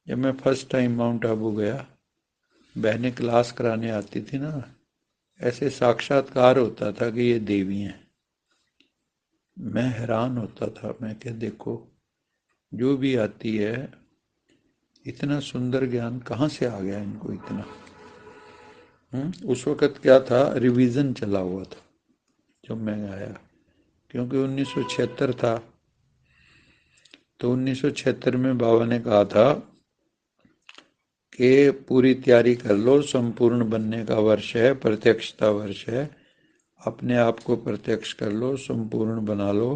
जब मैं first time mount Abu गया, बहनें क्लास कराने आती थी ना, ऐसे साक्षात्कार होता था कि ये देवी हैं। मैं हैरान होता था, मैं क्या देखो जो भी आती है इतना सुंदर ज्ञान कहाँ से आ गया इनको इतना। उस वक़्त क्या था, रिवीजन चला हुआ था जब मैं आया, क्योंकि 1976 था। तो 1976 में बाबा ने कहा था कि पूरी तैयारी कर लो, संपूर्ण बनने का वर्ष है, प्रत्यक्षता वर्ष है, अपने आप को प्रत्यक्ष कर लो, संपूर्ण बना लो।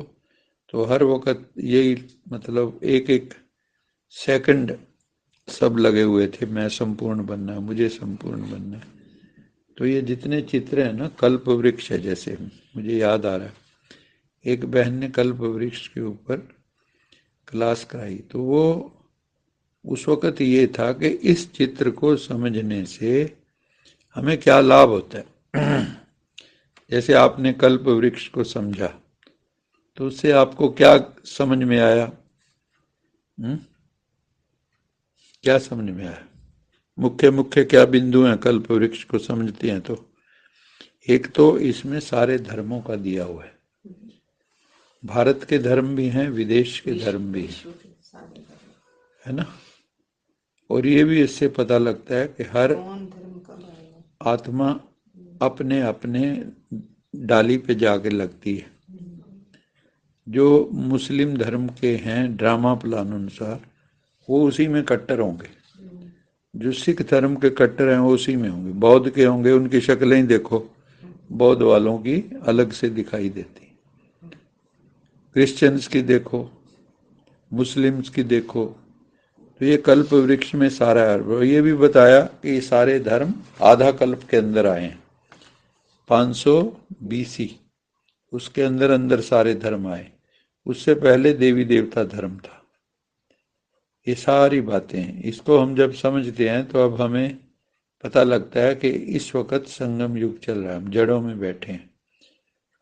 तो हर वक्त यही मतलब एक एक सेकंड सब लगे हुए थे, मैं संपूर्ण बनना है, मुझे संपूर्ण बनना है। तो ये जितने चित्र हैं ना, कल्प वृक्ष है जैसे, मुझे याद आ रहा है एक बहन ने कल्प वृक्ष के ऊपर क्लास कराई, तो वो उस वक़्त ये था कि इस चित्र को समझने से हमें क्या लाभ होता है। जैसे आपने कल्प वृक्ष को समझा तो उससे आपको क्या समझ में आया? हुँ? क्या समझ में आया? मुख्य मुख्य क्या बिंदु हैं कल्प वृक्ष को समझते हैं तो? एक तो इसमें सारे धर्मों का दिया हुआ है, भारत के धर्म भी हैं, विदेश के धर्म भी हैं, है ना। और ये भी इससे पता लगता है कि हर आत्मा अपने अपने डाली पे जाके लगती है। जो मुस्लिम धर्म के हैं ड्रामा प्लान अनुसार, वो उसी में कट्टर होंगे। जो सिख धर्म के कट्टर हैं वो उसी में होंगे। बौद्ध के होंगे, उनकी शक्लें ही देखो, बौद्ध वालों की अलग से दिखाई देती। क्रिश्चियंस की देखो, मुस्लिम्स की देखो। तो ये कल्प वृक्ष में सारा है। ये भी बताया कि ये सारे धर्म आधा कल्प के अंदर आए हैं, 500 BC, उसके अंदर अंदर सारे धर्म आए। उससे पहले देवी देवता धर्म था। ये सारी बातें, इसको हम जब समझते हैं तो अब हमें पता लगता है कि इस वक्त संगम युग चल रहा है, हम जड़ों में बैठे हैं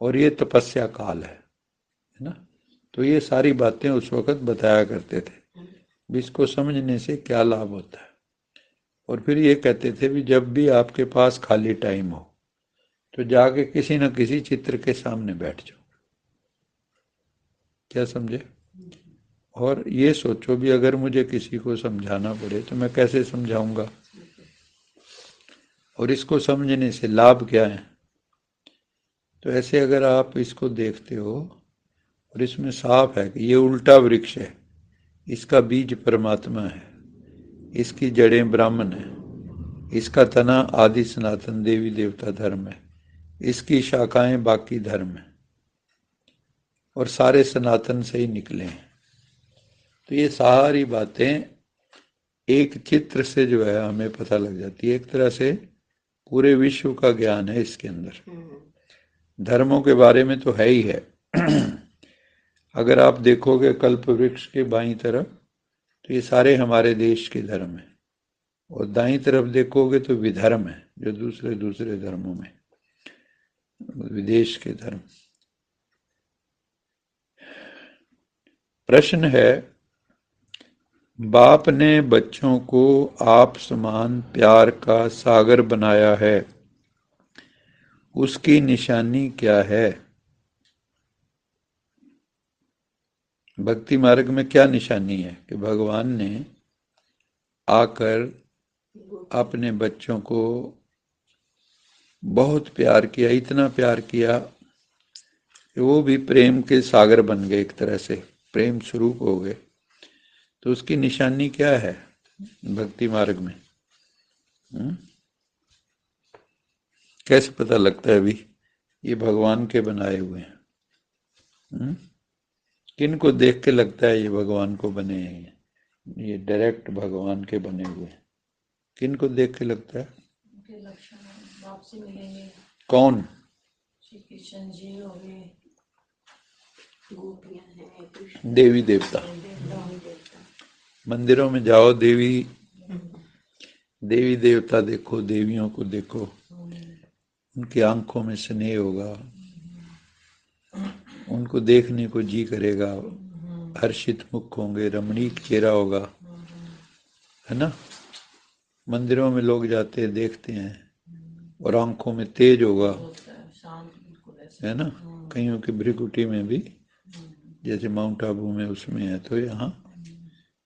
और ये तपस्या काल है ना। तो ये सारी बातें उस वक्त बताया करते थे, इसको समझने से क्या लाभ होता है। और फिर ये कहते थे भी जब भी आपके पास खाली टाइम हो तो जाके किसी न किसी चित्र के सामने बैठ जाओ। क्या समझे? और ये सोचो भी अगर मुझे किसी को समझाना पड़े तो मैं कैसे समझाऊंगा, और इसको समझने से लाभ क्या है। तो ऐसे अगर आप इसको देखते हो और इसमें साफ है कि ये उल्टा वृक्ष है, इसका बीज परमात्मा है, इसकी जड़ें ब्राह्मण है, इसका तना आदि सनातन देवी देवता धर्म है, इसकी शाखाएं बाकी धर्म है, और सारे सनातन से ही निकले हैं। तो ये सारी बातें एक चित्र से जो है हमें पता लग जाती है। एक तरह से पूरे विश्व का ज्ञान है इसके अंदर। धर्मों के बारे में तो है ही है। अगर आप देखोगे कल्प वृक्ष के बाईं तरफ तो ये सारे हमारे देश के धर्म हैं, और दाईं तरफ देखोगे तो विधर्म है, जो दूसरे दूसरे धर्मों में, विदेश के धर्म। प्रश्न है, बाप ने बच्चों को आप समान प्यार का सागर बनाया है, उसकी निशानी क्या है? भक्ति मार्ग में क्या निशानी है कि भगवान ने आकर अपने बच्चों को बहुत प्यार किया, इतना प्यार किया कि वो भी प्रेम के सागर बन गए, एक तरह से प्रेम स्वरूप हो गए। तो उसकी निशानी क्या है भक्ति मार्ग में? कैसे पता लगता है अभी ये भगवान के बनाए हुए हैं? किन को देख के लगता है ये भगवान को बने हैं? ये डायरेक्ट भगवान के बने हुए हैं। किन को देख के लगता है? कौन? देवी देवता। मंदिरों में जाओ, देवी देवी देवता देखो, देवियों को देखो, उनकी आंखों में स्नेह होगा, उनको देखने को जी करेगा, हर्षित मुख होंगे, रमणीक चेहरा होगा, है ना। मंदिरों में लोग जाते हैं, देखते हैं, और आंखों में तेज होगा, है ना। कईयों की भ्रिकुटी में भी, जैसे माउंट आबू में उसमें है, तो यहाँ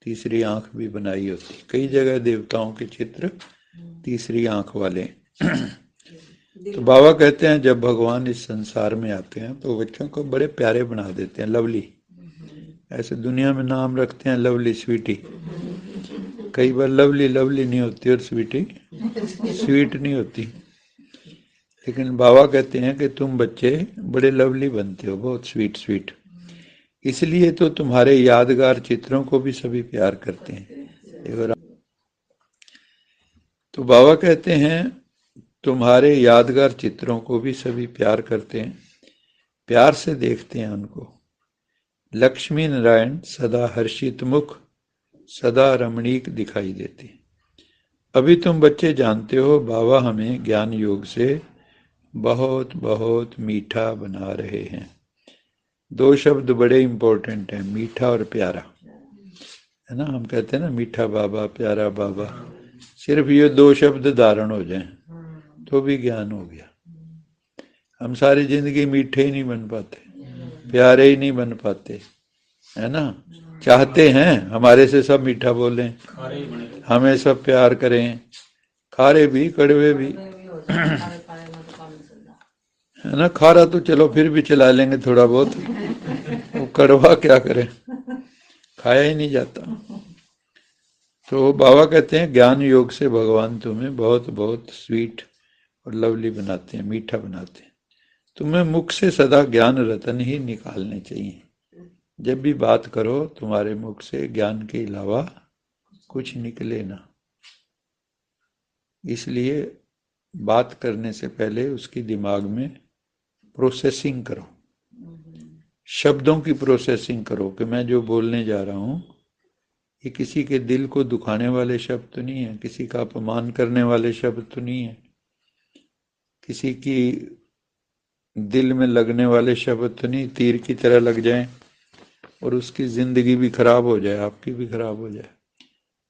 तीसरी आंख भी बनाई होती। कई जगह देवताओं के चित्र तीसरी आंख वाले। तो बाबा कहते हैं जब भगवान इस संसार में आते हैं तो बच्चों को बड़े प्यारे बना देते हैं, लवली। ऐसे दुनिया में नाम रखते हैं लवली, स्वीटी। कई बार लवली लवली नहीं होती और स्वीटी स्वीट नहीं होती। लेकिन बाबा कहते हैं कि तुम बच्चे बड़े लवली बनते हो, बहुत स्वीट स्वीट। इसलिए तो तुम्हारे यादगार चित्रों को भी सभी प्यार करते हैं। तो बाबा कहते हैं तुम्हारे यादगार चित्रों को भी सभी प्यार करते हैं, प्यार से देखते हैं उनको। लक्ष्मी नारायण सदा हर्षित मुख, सदा रमणीक दिखाई देते। अभी तुम बच्चे जानते हो बाबा हमें ज्ञान योग से बहुत बहुत मीठा बना रहे हैं। दो शब्द बड़े इंपॉर्टेंट हैं, मीठा और प्यारा, है ना। हम कहते हैं ना मीठा बाबा, प्यारा बाबा। सिर्फ ये दो शब्द धारण हो जाएं तो भी ज्ञान हो गया। हम सारी जिंदगी मीठे ही नहीं बन पाते, प्यारे ही नहीं बन पाते, है ना। चाहते हैं हमारे से सब मीठा बोलें, हमें सब प्यार करें, खारे भी कड़वे भी, है ना। खारा तो चलो फिर भी चला लेंगे थोड़ा बहुत, वो कड़वा क्या करें, खाया ही नहीं जाता। तो बाबा कहते हैं ज्ञान योग से भगवान तुम्हें बहुत बहुत स्वीट और लवली बनाते हैं, मीठा बनाते हैं। तुम्हें मुख से सदा ज्ञान रतन ही निकालने चाहिए। जब भी बात करो तुम्हारे मुख से ज्ञान के अलावा कुछ निकले ना। इसलिए बात करने से पहले उसकी दिमाग में प्रोसेसिंग करो, शब्दों की प्रोसेसिंग करो कि मैं जो बोलने जा रहा हूं ये किसी के दिल को दुखाने वाले शब्द तो नहीं है, किसी का अपमान करने वाले शब्द तो नहीं है, किसी की दिल में लगने वाले शब्द तो नहीं, तीर की तरह लग जाएं और उसकी जिंदगी भी खराब हो जाए, आपकी भी खराब हो जाए,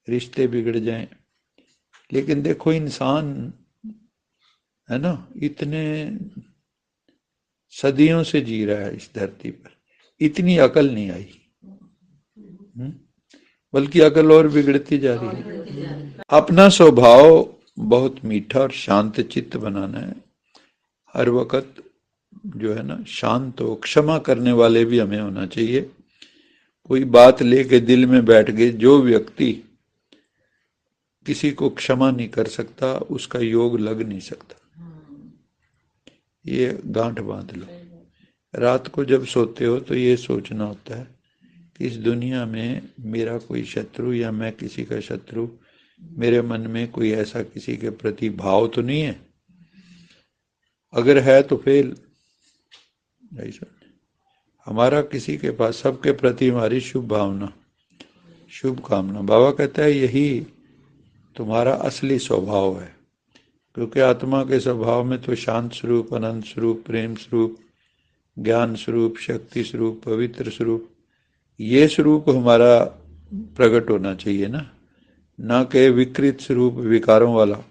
रिश्ते बिगड़ जाएं। लेकिन देखो इंसान, है ना, इतने सदियों से जी रहा है इस धरती पर, इतनी अकल नहीं आई, बल्कि अकल और बिगड़ती जा रही है। अपना स्वभाव बहुत मीठा और शांत चित्त बनाना है। हर वक्त जो है ना शांत हो, क्षमा करने वाले भी हमें होना चाहिए। कोई बात लेके दिल में बैठ गई, जो व्यक्ति किसी को क्षमा नहीं कर सकता उसका योग लग नहीं सकता। ये गांठ बांध लो। रात को जब सोते हो तो ये सोचना होता है कि इस दुनिया में मेरा कोई शत्रु या मैं किसी का शत्रु, मेरे मन में कोई ऐसा किसी के प्रति भाव तो नहीं है। अगर है तो फेल। ऐसा हमारा किसी के पास, सबके प्रति हमारी शुभ भावना, शुभ कामना। बाबा कहता है यही तुम्हारा असली स्वभाव है, क्योंकि आत्मा के स्वभाव में तो शांत स्वरूप, अनंत स्वरूप, प्रेम स्वरूप, ज्ञान स्वरूप, शक्ति स्वरूप, पवित्र स्वरूप, ये स्वरूप हमारा प्रकट होना चाहिए ना, ना कि विकृत स्वरूप विकारों वाला।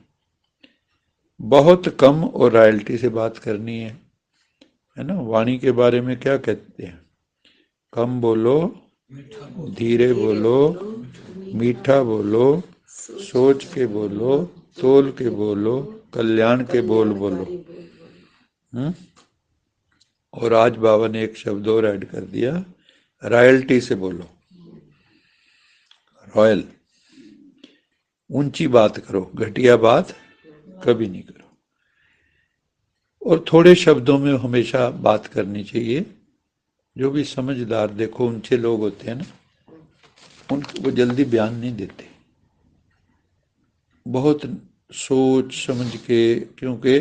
बहुत कम और रॉयल्टी से बात करनी है ना। वाणी के बारे में क्या कहते हैं? कम बोलो, धीरे बोलो, मीठा बोलो, सोच के बोलो, तोल के बोलो, कल्याण के बोल बोलो। और आज बाबा ने एक शब्द और ऐड कर दिया, रॉयल्टी से बोलो। रॉयल, ऊंची बात करो, घटिया बात कभी नहीं करो। और थोड़े शब्दों में हमेशा बात करनी चाहिए। जो भी समझदार, देखो ऊंचे लोग होते हैं ना, उनको वो जल्दी बयान नहीं देते, बहुत सोच समझ के, क्योंकि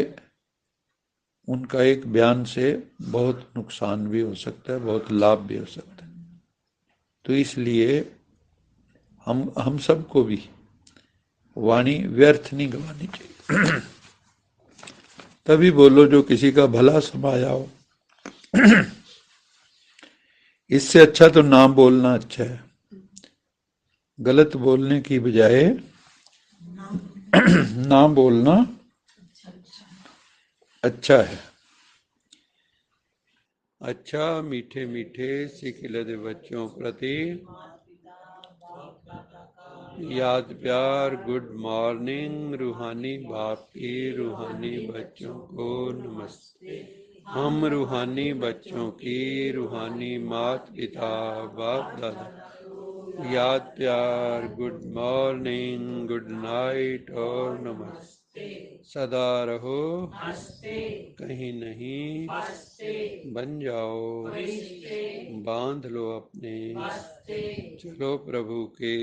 उनका एक बयान से बहुत नुकसान भी हो सकता है, बहुत लाभ भी हो सकता है। तो इसलिए हम सबको भी वाणी व्यर्थ नहीं गवानी चाहिए। तभी बोलो जो किसी का भला समाया हो। इससे अच्छा तो ना बोलना अच्छा है। गलत बोलने की बजाय ना बोलना अच्छा है। अच्छा मीठे मीठे सिखिलद बच्चों प्रति याद प्यार गुड मॉर्निंग रूहानी बाप की रूहानी बच्चों को नमस्ते। हम रूहानी बच्चों की रूहानी मात पिता बाप दादा याद प्यार गुड मॉर्निंग गुड नाइट और नमस्ते। सदा रहो कहीं नहीं बन जाओ बांध लो अपने चलो प्रभु के